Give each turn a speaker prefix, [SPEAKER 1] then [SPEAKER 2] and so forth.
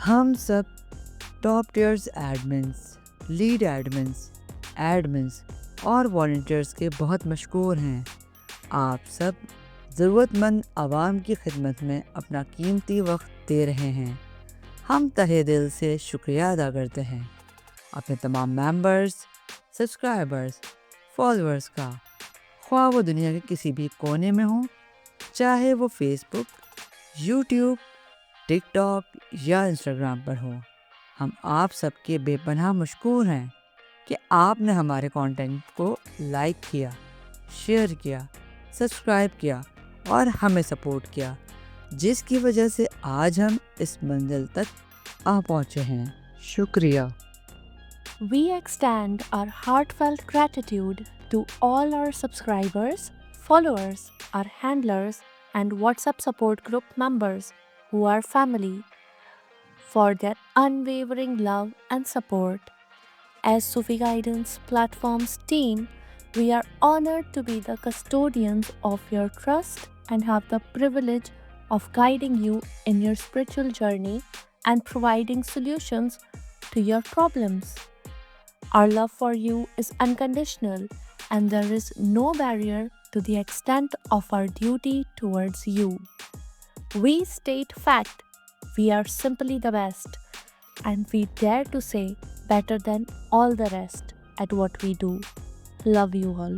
[SPEAKER 1] ہم سب top tears ایڈمنس، lead ایڈمنس اور volunteers کے بہت مشکور ہیں۔ آپ سب ضرورت مند عوام کی خدمت میں اپنا قیمتی وقت دے رہے ہیں۔ ہم تہہ دل سے شکریہ ادا کرتے ہیں اپنے تمام ممبرز، سبسکرائبرز، فالوورز کا، خواہ وہ دنیا کے کسی بھی کونے میں ہوں، چاہے وہ فیس بک، یوٹیوب، ٹک ٹاک یا انسٹاگرام پر ہو۔ ہم آپ سب کے بے پناہ مشکور ہیں کہ آپ نے ہمارے کانٹینٹ کو لائک کیا، شیئر کیا، سبسکرائب کیا اور ہمیں سپورٹ کیا، جس کی وجہ سے آج ہم اس منزل تک آ پہنچے ہیں۔ شکریہ۔
[SPEAKER 2] We extend our heartfelt gratitude to all our subscribers, followers, our handlers, and WhatsApp support group members who are family for their unwavering love and support. As Sufi Guidance Platform's team, we are honored to be the custodians of your trust and have the privilege of guiding you in your spiritual journey and providing solutions to your problems. Our love for you is unconditional, and there is no barrier to the extent of our duty towards you. We state fact, we are simply the best, and we dare to say better than all the rest at what we do. Love you all.